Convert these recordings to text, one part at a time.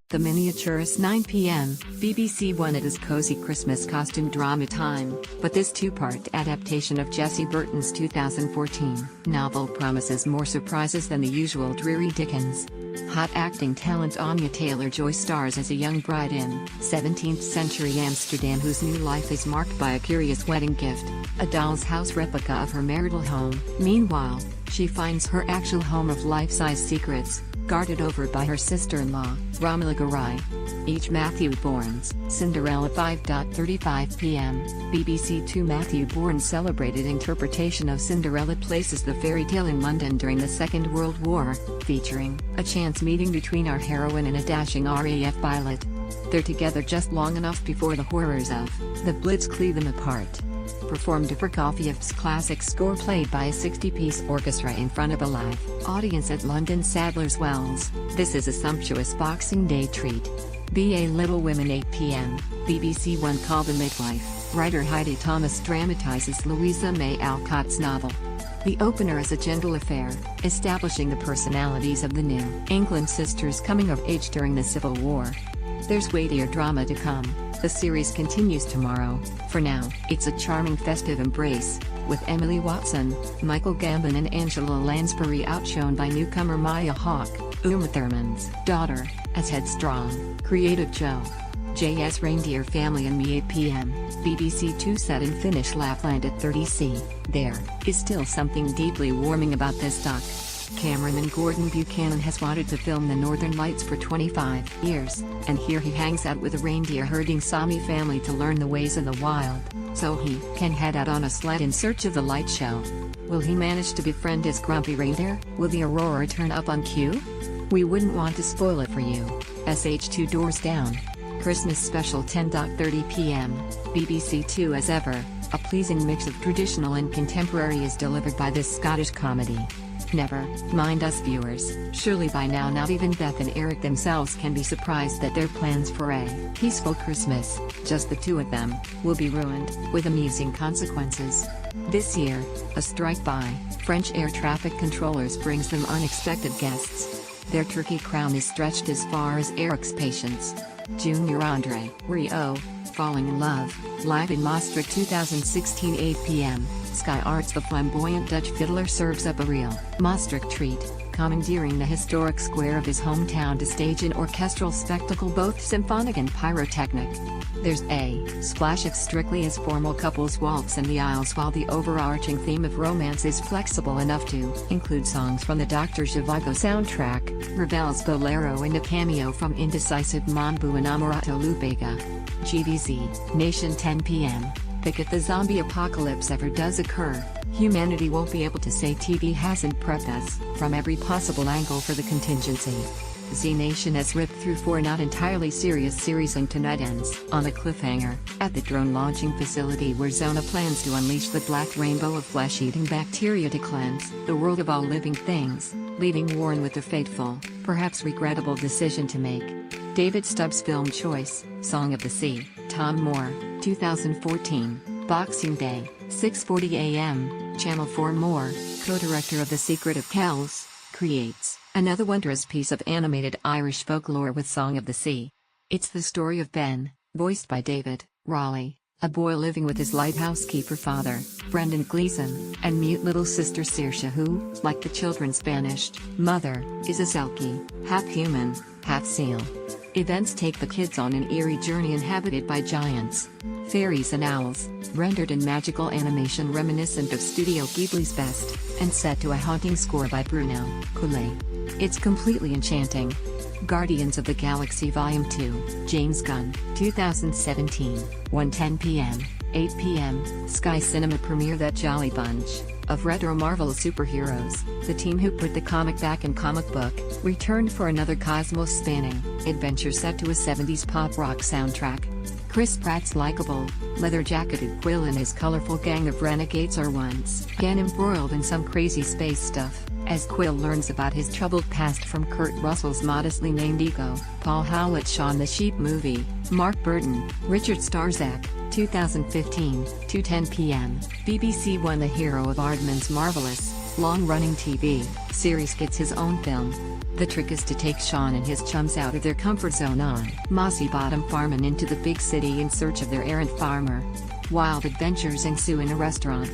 The Miniaturist 9 p.m, BBC One. It is cozy Christmas costume drama time, but this two-part adaptation of Jessie Burton's 2014 novel promises more surprises than the usual dreary Dickens. Hot acting talent Anya Taylor-Joy stars as a young bride in 17th-century Amsterdam whose new life is marked by a curious wedding gift, a doll's house replica of her marital home. Meanwhile, she finds her actual home of life-size secrets, guarded over by her sister-in-law, Ramila Garai. Each Matthew Bourne's Cinderella 5:35 p.m, BBC Two. Matthew Bourne's celebrated interpretation of Cinderella places the fairy tale in London during the Second World War, featuring a chance meeting between our heroine and a dashing RAF pilot. They're together just long enough before the horrors of the Blitz cleave them apart. Performed to Prokofiev's classic score played by a 60-piece orchestra in front of a live audience at London Sadler's Wells, this is a sumptuous Boxing Day treat. BA Little Women 8 p.m, BBC One. Call the Midwife. Writer Heidi Thomas dramatizes Louisa May Alcott's novel. The opener is a gentle affair, establishing the personalities of the New England sisters coming of age during the Civil War. There's weightier drama to come. The series continues tomorrow. For now, it's a charming festive embrace, with Emily Watson, Michael Gambon and Angela Lansbury outshone by newcomer Maya Hawke, Uma Thurman's daughter, as headstrong, creative J.S. Reindeer Family and Me 8 p.m, BBC Two. Set in Finnish Lapland at 30°C, there is still something deeply warming about this doc. Cameraman Gordon Buchanan has wanted to film the Northern Lights for 25 years, and here he hangs out with a reindeer-herding Sami family to learn the ways of the wild, so he can head out on a sled in search of the light show. Will he manage to befriend his grumpy reindeer? Will the aurora turn up on cue? We wouldn't want to spoil it for you. SH2 Doors Down. Christmas Special 10:30 p.m, BBC Two. As ever, a pleasing mix of traditional and contemporary is delivered by this Scottish comedy. Never mind us viewers, surely by now not even Beth and Eric themselves can be surprised that their plans for a peaceful Christmas, just the two of them, will be ruined, with amusing consequences. This year, a strike by French air traffic controllers brings them unexpected guests. Their turkey crown is stretched as far as Eric's patience. Junior Andre Rio, Falling in Love, live in Maastricht 2016 8 p.m. Sky Arts. The flamboyant Dutch fiddler serves up a real Maastricht treat, commandeering the historic square of his hometown to stage an orchestral spectacle both symphonic and pyrotechnic. There's a splash of strictly as formal couples waltz in the aisles, while the overarching theme of romance is flexible enough to include songs from the Dr. Zhivago soundtrack, Ravel's Bolero and a cameo from Indecisive Mambo Inamorato Lubega. GVZ Nation 10 p.m. If the zombie apocalypse ever does occur, humanity won't be able to say TV hasn't prepped us from every possible angle for the contingency. Z Nation has ripped through 4 not entirely serious series, and tonight ends on a cliffhanger at the drone launching facility where Zona plans to unleash the black rainbow of flesh-eating bacteria to cleanse the world of all living things, leaving Warren with a fateful, perhaps regrettable decision to make. David Stubbs' film choice, Song of the Sea, Tom Moore, 2014, Boxing Day, 6:40 a.m, Channel 4. Moore, co-director of The Secret of Kells, creates another wondrous piece of animated Irish folklore with Song of the Sea. It's the story of Ben, voiced by David Raleigh, a boy living with his lighthouse keeper father, Brendan Gleeson, and mute little sister Saoirse, who, like the children's banished mother, is a Selkie, half human, half seal. Events take the kids on an eerie journey inhabited by giants, fairies and owls, rendered in magical animation reminiscent of Studio Ghibli's best, and set to a haunting score by Bruno Coulet. It's completely enchanting. Guardians of the Galaxy Volume 2, James Gunn, 2017, 1:10 p.m, 8 p.m, Sky Cinema premiere. That jolly bunch of retro Marvel superheroes, the team who put the comic back in comic book, returned for another cosmos-spanning adventure set to a 70s pop rock soundtrack. Chris Pratt's likable, leather-jacketed Quill and his colorful gang of renegades are once again embroiled in some crazy space stuff, as Quill learns about his troubled past from Kurt Russell's modestly named ego, Paul Howlett's Shaun the Sheep movie, Mark Burton, Richard Starzak, 2015, 2:10 p.m, BBC One. The hero of Aardman's marvelous long-running TV series gets his own film. The trick is to take Sean and his chums out of their comfort zone on Mossy Bottom Farm and into the big city in search of their errant farmer. Wild adventures ensue in a restaurant,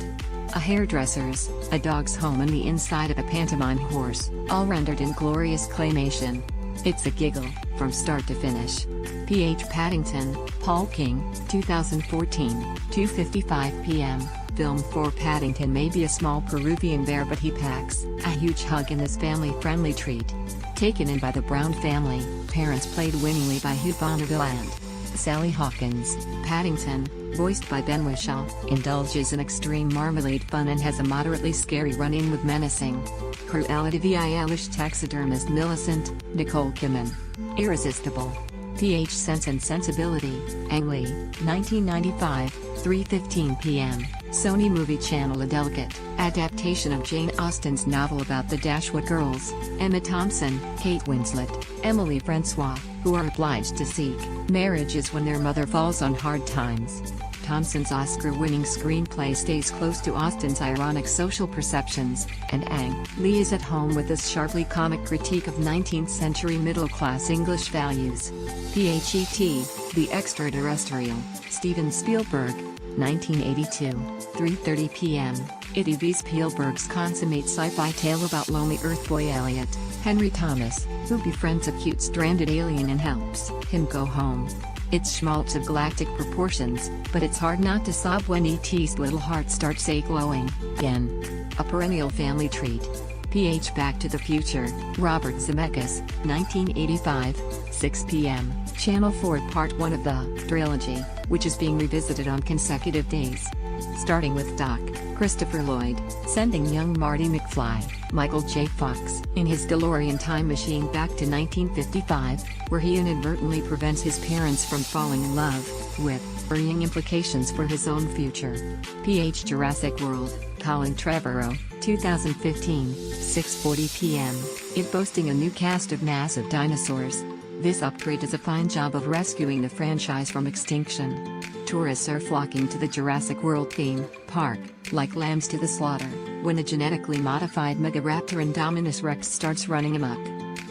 a hairdresser's, a dog's home and the inside of a pantomime horse, all rendered in glorious claymation. It's a giggle, from start to finish. P.H. Paddington, Paul King, 2014, 2:55 p.m. Film for Paddington may be a small Peruvian bear, but he packs a huge hug in this family-friendly treat. Taken in by the Brown family, parents played winningly by Hugh Bonneville and Sally Hawkins. Paddington, voiced by Ben Whishaw, indulges in extreme marmalade fun and has a moderately scary run-in with menacing cruelty via Irish taxidermist Millicent Nicole Kidman. Irresistible. P.H. Sense and Sensibility, Ang Lee, 1995, 3:15 p.m. Sony Movie Channel. A delicate adaptation of Jane Austen's novel about the Dashwood girls, Emma Thompson, Kate Winslet, Emily Francois, who are obliged to seek marriages when their mother falls on hard times. Thompson's Oscar-winning screenplay stays close to Austen's ironic social perceptions, and Ang Lee is at home with this sharply comic critique of 19th-century middle-class English values. P.H.E.T., The Extraterrestrial, Steven Spielberg, 1982, 3:30 p.m. It.E.V. Spielberg's consummate sci-fi tale about lonely Earth boy Elliot, Henry Thomas, who befriends a cute stranded alien and helps him go home. It's schmaltz of galactic proportions, but it's hard not to sob when E.T.'s little heart starts glowing again. A perennial family treat. P.H. Back to the Future, Robert Zemeckis, 1985, 6 p.m. Channel 4. Part 1 of the trilogy, which is being revisited on consecutive days. Starting with Doc Christopher Lloyd, sending young Marty McFly, Michael J. Fox, in his DeLorean time machine back to 1955, where he inadvertently prevents his parents from falling in love, with worrying implications for his own future. P.H. Jurassic World, Colin Trevorrow, 2015, 6:40 p.m. It boasting a new cast of massive dinosaurs. This upgrade does a fine job of rescuing the franchise from extinction. Tourists are flocking to the Jurassic World theme park, like lambs to the slaughter, when a genetically modified Megaraptor Indominus Rex starts running amok.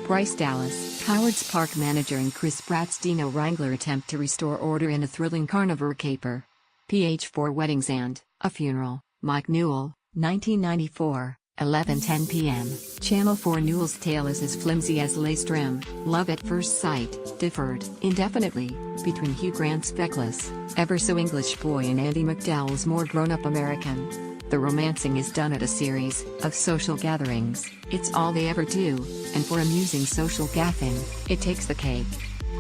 Bryce Dallas, Howard's park manager, and Chris Pratt's Dino Wrangler attempt to restore order in a thrilling carnivore caper. P.H. 4 Weddings and a Funeral, Mike Newell, 1994, 11:10 p.m. Channel 4. Newell's tale is as flimsy as lace trim. Love at first sight, deferred indefinitely, between Hugh Grant's feckless, ever-so-English boy and Andie MacDowell's more grown-up American. The romancing is done at a series of social gatherings. It's all they ever do, and for amusing social gaffing, it takes the cake.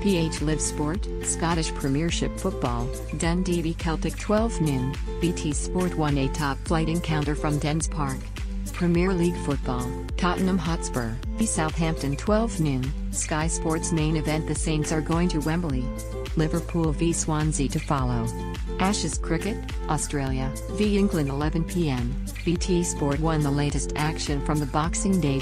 P.H. Live Sport, Scottish Premiership Football, Dundee v Celtic 12 noon, BT Sport 1. A top-flight encounter from Dens Park. Premier League Football, Tottenham Hotspur v Southampton 12 noon, Sky Sports main event. The Saints are going to Wembley. Liverpool v Swansea to follow. Ashes Cricket, Australia v England 11 p.m, BT Sport 1. The latest action from the Boxing Day